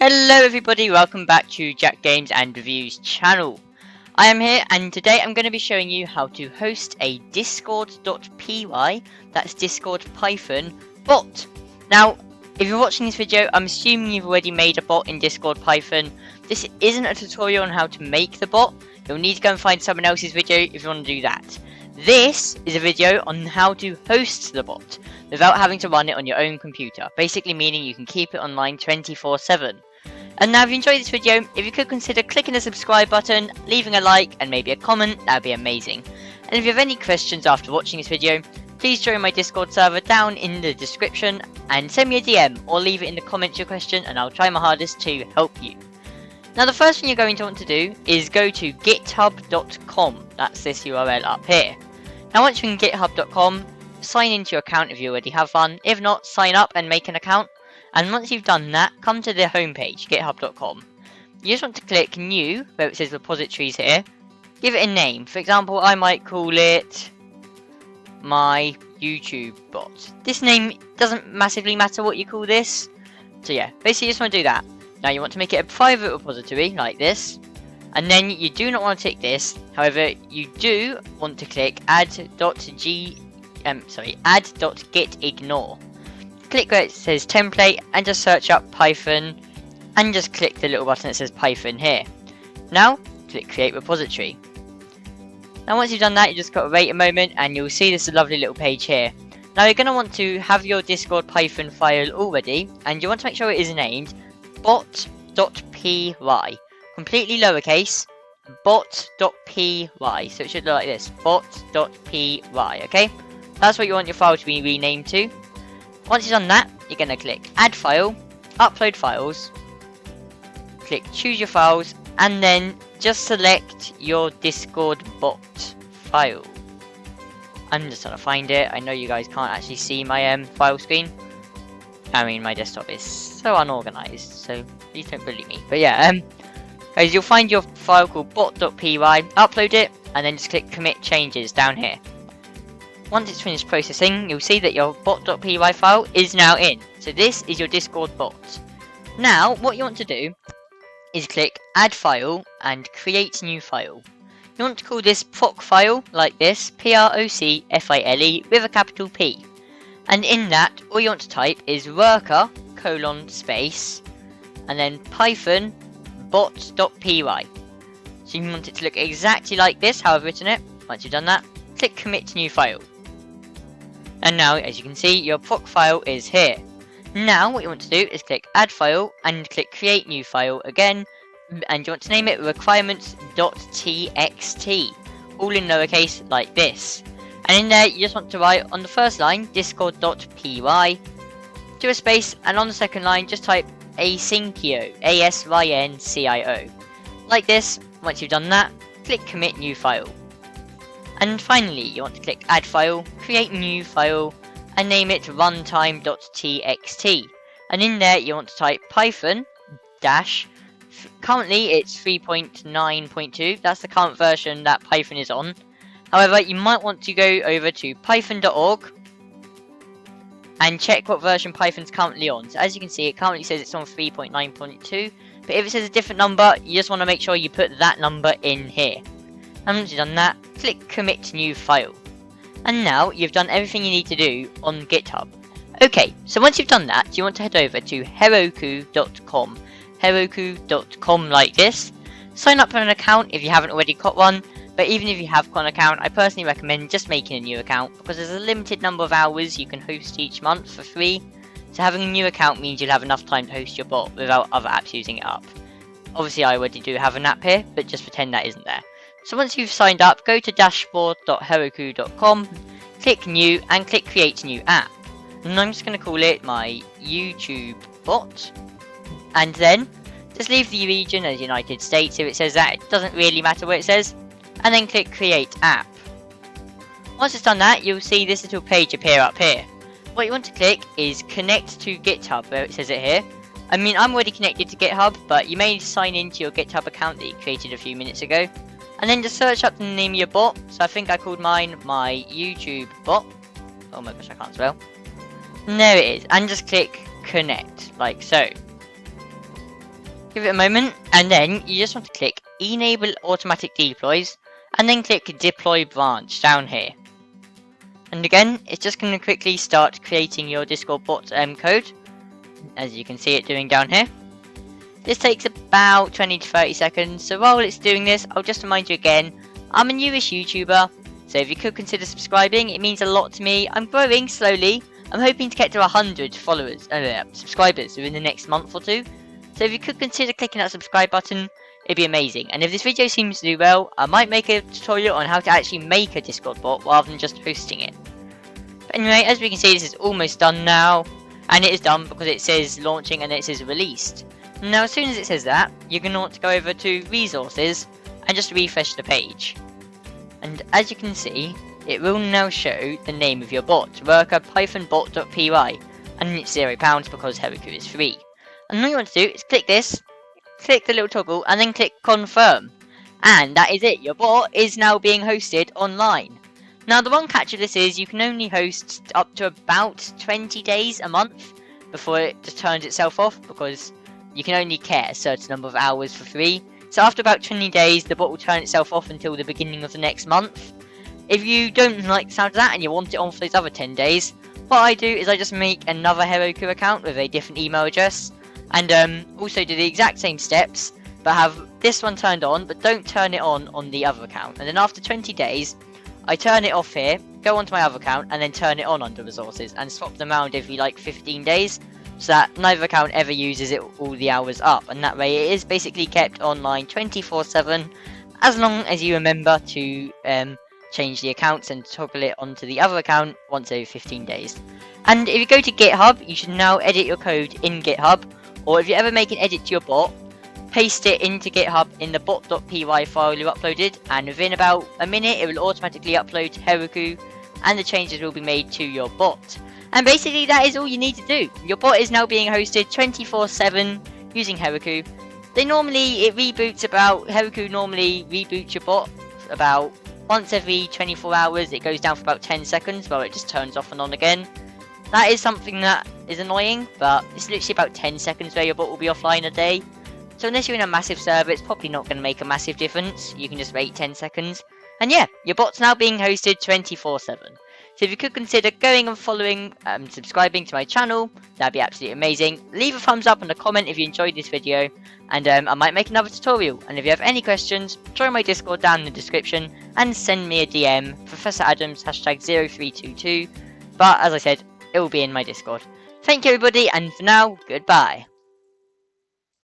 Hello everybody, welcome back to Jack Games and Reviews channel. I am here and today I'm going to be showing you how to host a discord.py, that's Discord Python, bot. Now, if you're watching this video, I'm assuming you've already made a bot in Discord Python. This isn't a tutorial on how to make the bot. You'll need to go and find someone else's video if you want to do that. This is a video on how to host the bot without having to run it on your own computer, basically meaning you can keep it online 24/7. And now if you enjoyed this video, if you could consider clicking the subscribe button, leaving a like and maybe a comment, that would be amazing. And if you have any questions after watching this video, please join my Discord server down in the description and send me a DM or leave it in the comments your question and I'll try my hardest to help you. Now the first thing you're going to want to do is go to github.com, that's this URL up here. Now once you're in github.com, sign into your account if you already have one, if not, sign up and make an account. And once you've done that, come to the homepage, github.com. You just want to click new, where it says repositories here. Give it a name. For example, I might call it my YouTube bot. This name doesn't massively matter what you call this. So yeah, basically you just want to do that. Now you want to make it a private repository, like this. And then you do not want to tick this. However, you do want to click add.gitignore. Click where it says template and just search up Python and just click the little button that says Python here. Now click create repository. Now once you've done that, you just got to wait a moment and you'll see this lovely little page here. Now you're going to want to have your Discord Python file already and you want to make sure it is named bot.py, completely lowercase, bot.py, so it should look like this, bot.py, okay? That's what you want your file to be renamed to. Once you've done that, you're going to click add file, upload files, click choose your files, and then just select your Discord bot file. I'm just trying to find it. I know you guys can't actually see my file screen. I mean, my desktop is so unorganized, so please don't bully me. But yeah, guys, you'll find your file called bot.py, upload it, and then just click commit changes down here. Once it's finished processing, you'll see that your bot.py file is now in. So this is your Discord bot. Now, what you want to do is click add file and create new file. You want to call this proc file like this, PROCFILE with a capital P. And in that, all you want to type is worker : space and then python bot.py. So you want it to look exactly like this, how I've written it. Once you've done that, click commit to new file. And now, as you can see, your proc file is here. Now, what you want to do is click add file and click create new file again. And you want to name it requirements.txt, all in lowercase like this. And in there, you just want to write on the first line, discord.py, do a space, and on the second line, just type asyncio, ASYNCIO. Like this. Once you've done that, click commit new file. And finally, you want to click add file, create new file, and name it runtime.txt. And in there, you want to type python dash, currently it's 3.9.2, that's the current version that Python is on. However, you might want to go over to python.org and check what version Python's currently on. So as you can see, it currently says it's on 3.9.2, but if it says a different number, you just want to make sure you put that number in here. And once you've done that, click commit new file. And now you've done everything you need to do on GitHub. Okay, so once you've done that, you want to head over to Heroku.com. Heroku.com like this. Sign up for an account if you haven't already got one. But even if you have got an account, I personally recommend just making a new account because there's a limited number of hours you can host each month for free. So having a new account means you'll have enough time to host your bot without other apps using it up. Obviously I already do have an app here, but just pretend that isn't there. So once you've signed up, go to dashboard.heroku.com, click new and click create new app. And I'm just going to call it my YouTube bot. And then just leave the region as United States if it says that. It doesn't really matter what it says. And then click create app. Once it's done that, you'll see this little page appear up here. What you want to click is connect to GitHub where it says it here. I mean, I'm already connected to GitHub, but you may need to sign into your GitHub account that you created a few minutes ago. And then just search up the name of your bot. So I think I called mine my YouTube bot. Oh my gosh, I can't spell. And there it is. And just click connect, like so. Give it a moment, and then you just want to click Enable Automatic Deploys, and then click Deploy Branch down here. And again, it's just going to quickly start creating your Discord bot code, as you can see it doing down here. This takes about 20 to 30 seconds, so while it's doing this, I'll just remind you again, I'm a newish YouTuber, so if you could consider subscribing, it means a lot to me. I'm growing slowly. I'm hoping to get to 100 subscribers within the next month or two. So if you could consider clicking that subscribe button, it'd be amazing. And if this video seems to do well, I might make a tutorial on how to actually make a Discord bot rather than just hosting it. But anyway, as we can see, this is almost done now. And it is done because it says launching and it says released. Now, as soon as it says that, you're going to want to go over to resources and just refresh the page. And as you can see, it will now show the name of your bot, worker-bot.py, and it's £0 because Heroku is free. And all you want to do is click this, click the little toggle, and then click confirm. And that is it, your bot is now being hosted online. Now the one catch of this is you can only host up to about 20 days a month before it just turns itself off, because you can only care a certain number of hours for free. So after about 20 days, the bot will turn itself off until the beginning of the next month. If you don't like the sound of that and you want it on for those other 10 days, what I do is I just make another Heroku account with a different email address, and also do the exact same steps, but have this one turned on, but don't turn it on the other account. And then after 20 days, I turn it off here, go onto my other account, and then turn it on under resources, and swap them around every like 15 days. So that neither account ever uses it all the hours up, and that way it is basically kept online 24/7, as long as you remember to change the accounts and toggle it onto the other account once every 15 days. And if you go to GitHub, you should now edit your code in GitHub, or if you ever make an edit to your bot, paste it into GitHub in the bot.py file you uploaded, and within about a minute it will automatically upload to Heroku, and the changes will be made to your bot. And basically that is all you need to do. Your bot is now being hosted 24/7 using Heroku. Heroku normally reboots your bot about once every 24 hours. It goes down for about 10 seconds while it just turns off and on again. That is something that is annoying, but it's literally about 10 seconds where your bot will be offline a day. So unless you're in a massive server, it's probably not going to make a massive difference. You can just wait 10 seconds. And yeah, your bot's now being hosted 24/7. So if you could consider going and following, subscribing to my channel, that'd be absolutely amazing. Leave a thumbs up and a comment if you enjoyed this video, and I might make another tutorial. And if you have any questions, join my Discord down in the description and send me a DM, Professor Adams #0322. But as I said, it will be in my Discord. Thank you everybody, and for now, goodbye.